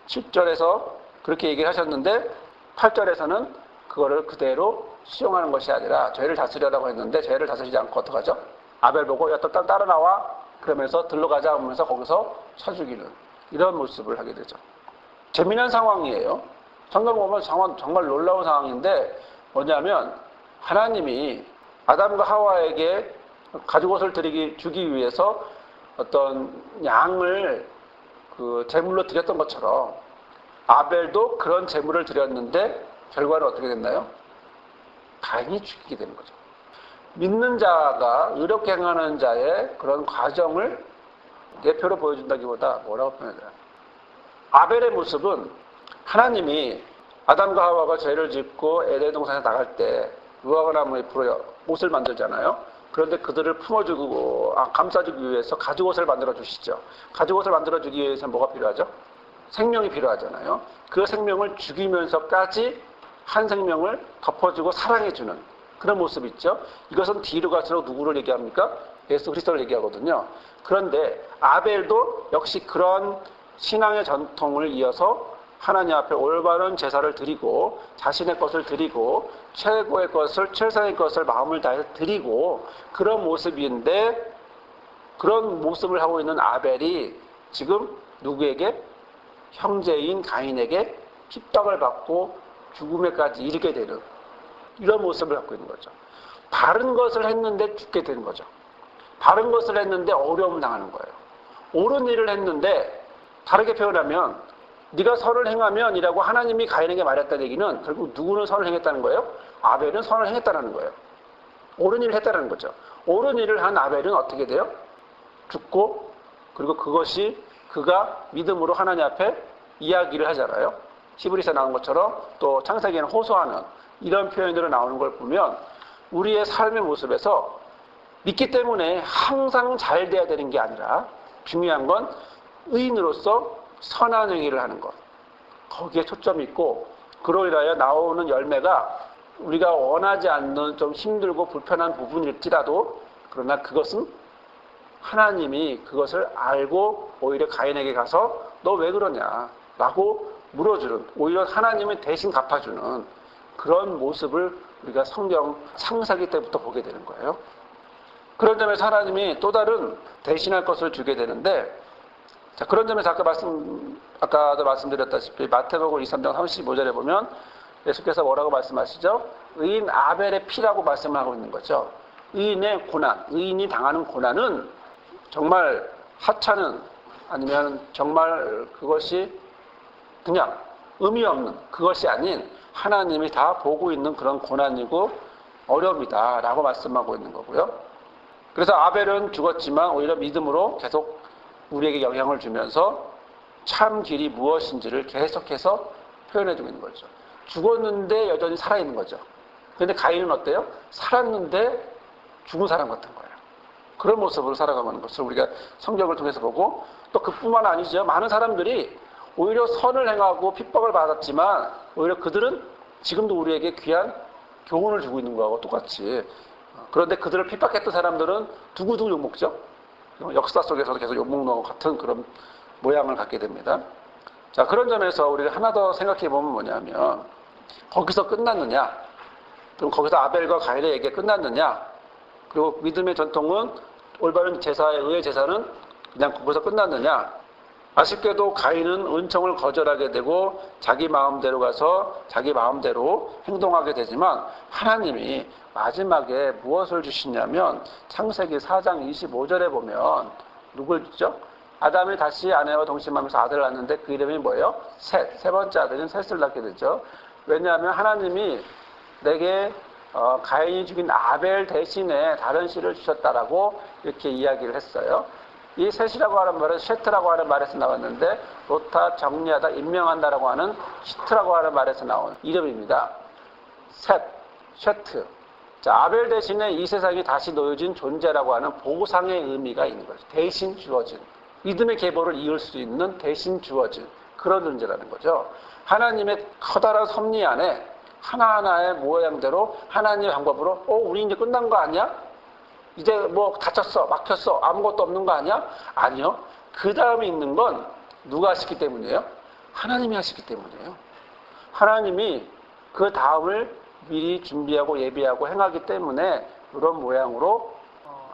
7절에서 그렇게 얘기를 하셨는데 8절에서는 그거를 그대로 수용하는 것이 아니라 죄를 다스리라고 했는데 죄를 다스리지 않고 어떡하죠? 아벨 보고 야, 또 따라 나와 그러면서 들러가자 하면서 거기서 쳐 죽이는 이런 모습을 하게 되죠. 재미난 상황이에요. 성경 보면 정말 놀라운 상황인데 뭐냐면 하나님이 아담과 하와에게 가죽옷을 주기 위해서 어떤 양을 그 제물로 드렸던 것처럼 아벨도 그런 제물을 드렸는데 결과는 어떻게 됐나요? 가인이 죽이게 되는 거죠. 믿는 자가 의롭게 행하는 자의 그런 과정을 대표로 보여준다기보다 뭐라고 표현해야 되나? 아벨의 모습은 하나님이 아담과 하와가 죄를 짓고 에덴 동산에 나갈 때 무화과 나무 잎으로 옷을 만들잖아요. 그런데 그들을 품어주고 감싸주기 위해서 가죽옷을 만들어 주시죠. 가죽옷을 만들어 주기 위해서는 뭐가 필요하죠? 생명이 필요하잖아요. 그 생명을 죽이면서까지 한 생명을 덮어주고 사랑해주는 그런 모습이 있죠. 이것은 뒤로 갈수록 누구를 얘기합니까? 예수 그리스도를 얘기하거든요. 그런데 아벨도 역시 그런 신앙의 전통을 이어서 하나님 앞에 올바른 제사를 드리고 자신의 것을 드리고 최고의 것을 최선의 것을 마음을 다해서 드리고 그런 모습인데 그런 모습을 하고 있는 아벨이 지금 누구에게? 형제인 가인에게 핍박을 받고 죽음에까지 이르게 되는 이런 모습을 갖고 있는 거죠. 바른 것을 했는데 죽게 되는 거죠. 바른 것을 했는데 어려움을 당하는 거예요. 옳은 일을 했는데 다르게 표현하면 네가 선을 행하면 이라고 하나님이 가인에게 말했다는 얘기는 결국 누구는 선을 행했다는 거예요? 아벨은 선을 행했다는 거예요. 옳은 일을 했다는 거죠. 옳은 일을 한 아벨은 어떻게 돼요? 죽고 그리고 그것이 그가 믿음으로 하나님 앞에 이야기를 하잖아요. 히브리서에 나온 것처럼 또 창세기에는 호소하는 이런 표현들이 나오는 걸 보면 우리의 삶의 모습에서 믿기 때문에 항상 잘 돼야 되는 게 아니라 중요한 건 의인으로서 선한 행위를 하는 것. 거기에 초점이 있고 그로 인하여 나오는 열매가 우리가 원하지 않는 좀 힘들고 불편한 부분일지라도 그러나 그것은 하나님이 그것을 알고 오히려 가인에게 가서 너 왜 그러냐 라고 물어주는 오히려 하나님이 대신 갚아주는 그런 모습을 우리가 성경 창세기 때부터 보게 되는 거예요. 그런 점에서 하나님이 또 다른 대신할 것을 주게 되는데 자, 그런 점에서 아까도 말씀드렸다시피 마태복음 23장 35절에 보면 예수께서 뭐라고 말씀하시죠? 의인 아벨의 피라고 말씀을 하고 있는 거죠. 의인의 고난, 의인이 당하는 고난은 정말 하찮은 아니면 정말 그것이 그냥 의미 없는 그것이 아닌 하나님이 다 보고 있는 그런 고난이고 어려움이다 라고 말씀하고 있는 거고요. 그래서 아벨은 죽었지만 오히려 믿음으로 계속 우리에게 영향을 주면서 참 길이 무엇인지를 계속해서 표현해주고 있는 거죠. 죽었는데 여전히 살아있는 거죠. 그런데 가인은 어때요? 살았는데 죽은 사람 같은 거예요. 그런 모습으로 살아가는 것을 우리가 성경을 통해서 보고 또 그뿐만 아니죠. 많은 사람들이 오히려 선을 행하고 핍박을 받았지만 오히려 그들은 지금도 우리에게 귀한 교훈을 주고 있는 거하고 똑같이 그런데 그들을 핍박했던 사람들은 두고두고 욕먹죠. 역사 속에서도 계속 욕먹는 것 같은 그런 모양을 갖게 됩니다. 자, 그런 점에서 우리가 하나 더 생각해 보면 뭐냐면, 거기서 끝났느냐? 그럼 거기서 아벨과 가인의 얘기가 끝났느냐? 그리고 믿음의 전통은, 올바른 제사의 의의 제사는 그냥 거기서 끝났느냐? 아쉽게도 가인은 은총을 거절하게 되고 자기 마음대로 가서 자기 마음대로 행동하게 되지만, 하나님이 마지막에 무엇을 주시냐면 창세기 4장 25절에 보면 누굴 주죠? 아담이 다시 아내와 동침하면서 아들을 낳는데 그 이름이 뭐예요? 셋. 세 번째 아들인 셋을 낳게 되죠. 왜냐하면 하나님이 내게 가인이 죽인 아벨 대신에 다른 씨를 주셨다라고 이렇게 이야기를 했어요. 이 셋이라고 하는 말은 셰트라고 하는 말에서 나왔는데, 놓다, 정리하다, 임명한다라고 하는 시트라고 하는 말에서 나온 이름입니다. 셋, 셰트. 자, 아벨 대신에 이 세상에 다시 놓여진 존재라고 하는 보상의 의미가 있는 거죠. 대신 주어진. 믿음의 계보를 이을 수 있는 대신 주어진 그런 존재라는 거죠. 하나님의 커다란 섭리 안에 하나하나의 모양대로 하나님의 방법으로 우리 이제 끝난 거 아니야? 이제 뭐 다쳤어, 막혔어, 아무것도 없는 거 아니야? 아니요. 그 다음에 있는 건 누가 하시기 때문이에요? 하나님이 하시기 때문이에요. 하나님이 그 다음을 미리 준비하고 예비하고 행하기 때문에 이런 모양으로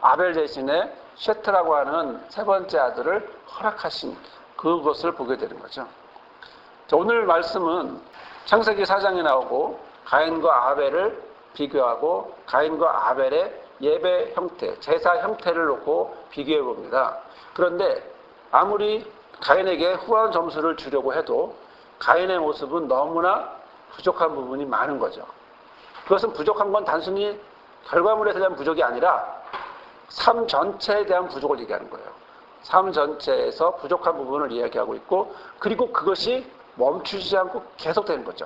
아벨 대신에 셰트라고 하는 세 번째 아들을 허락하신 그것을 보게 되는 거죠. 자, 오늘 말씀은 창세기 4장에 나오고 가인과 아벨을 비교하고 가인과 아벨의 예배 형태, 제사 형태를 놓고 비교해 봅니다. 그런데 아무리 가인에게 후한 점수를 주려고 해도 가인의 모습은 너무나 부족한 부분이 많은 거죠. 그것은 부족한 건 단순히 결과물에 대한 부족이 아니라 삶 전체에 대한 부족을 얘기하는 거예요. 삶 전체에서 부족한 부분을 이야기하고 있고, 그리고 그것이 멈추지 않고 계속되는 거죠.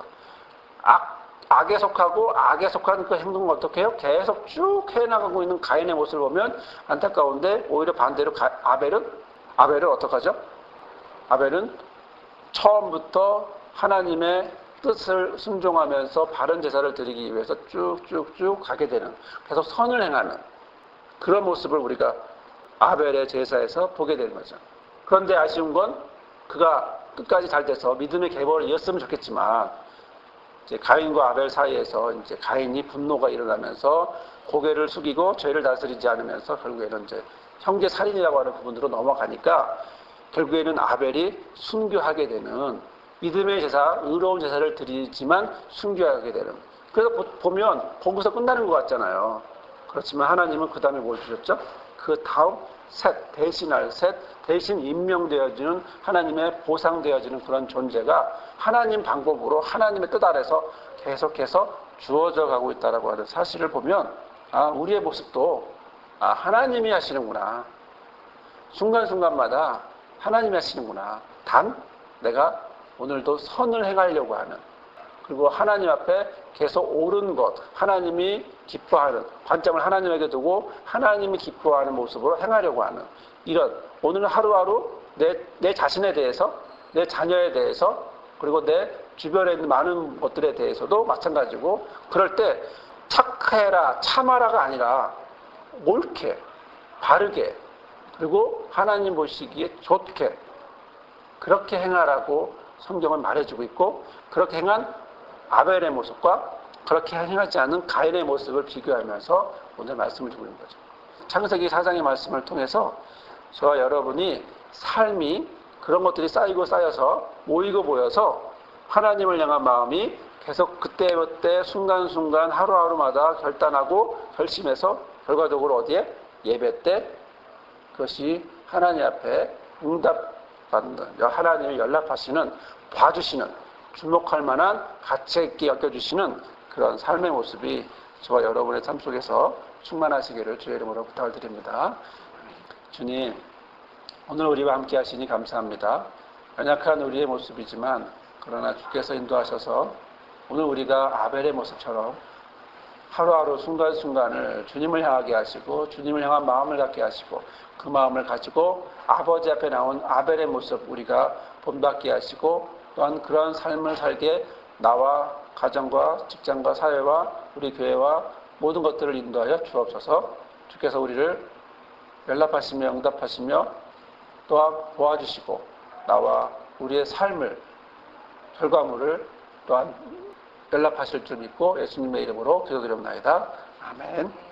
악에 속하고 악에 속한 그 행동을 어떻게 해요? 계속 쭉 해나가고 있는 가인의 모습을 보면 안타까운데, 오히려 반대로 아벨은 어떡하죠? 아벨은 처음부터 하나님의 뜻을 순종하면서 바른 제사를 드리기 위해서 쭉쭉쭉 가게 되는, 계속 선을 행하는 그런 모습을 우리가 아벨의 제사에서 보게 되는 거죠. 그런데 아쉬운 건 그가 끝까지 잘 돼서 믿음의 계보를 이었으면 좋겠지만, 이제 가인과 아벨 사이에서 이제 가인이 분노가 일어나면서 고개를 숙이고 죄를 다스리지 않으면서 결국에는 이제 형제 살인이라고 하는 부분으로 넘어가니까 결국에는 아벨이 순교하게 되는, 믿음의 제사, 의로운 제사를 드리지만 순교하게 되는. 그래서 보면 거기서 끝나는 것 같잖아요. 그렇지만 하나님은 그 다음에 뭘 주셨죠? 그 다음 셋, 대신할 셋, 대신 임명되어지는, 하나님의 보상되어지는 그런 존재가 하나님 방법으로 하나님의 뜻 아래서 계속해서 주어져 가고 있다라고 하는 사실을 보면, 우리의 모습도 하나님이 하시는구나. 순간순간마다 하나님이 하시는구나. 단 내가 오늘도 선을 행하려고 하는, 그리고 하나님 앞에 계속 옳은 것, 하나님이 기뻐하는, 관점을 하나님에게 두고 하나님이 기뻐하는 모습으로 행하려고 하는, 이런 오늘 하루하루 내 자신에 대해서, 내 자녀에 대해서, 그리고 내 주변에 있는 많은 것들에 대해서도 마찬가지고, 그럴 때 착해라, 참아라가 아니라 옳게, 바르게, 그리고 하나님 보시기에 좋게 그렇게 행하라고 성경은 말해주고 있고, 그렇게 행한 아벨의 모습과 그렇게 행하지 않은 가인의 모습을 비교하면서 오늘 말씀을 주고 있는 거죠. 창세기 4장의 말씀을 통해서 저와 여러분이 삶이 그런 것들이 쌓이고 쌓여서 모이고 모여서 하나님을 향한 마음이 계속 그때그때 순간순간 하루하루마다 결단하고 결심해서 결과적으로 어디에? 예배 때 그것이 하나님 앞에 응답받는, 하나님이 연락하시는, 봐주시는, 주목할 만한 가치 있게 여겨주시는 그런 삶의 모습이 저와 여러분의 삶 속에서 충만하시기를 주의 이름으로 부탁을 드립니다. 주님, 오늘 우리와 함께 하시니 감사합니다. 연약한 우리의 모습이지만 그러나 주께서 인도하셔서 오늘 우리가 아벨의 모습처럼 하루하루 순간순간을 주님을 향하게 하시고 주님을 향한 마음을 갖게 하시고 그 마음을 가지고 아버지 앞에 나온 아벨의 모습 우리가 본받게 하시고, 또한 그런 삶을 살게 나와 가정과 직장과 사회와 우리 교회와 모든 것들을 인도하여 주옵소서. 주께서 우리를 연락하시며 응답하시며 또한 도와주시고 나와 우리의 삶을 결과물을 또한 연락하실 줄 믿고 예수님의 이름으로 기도드립니다. 아멘.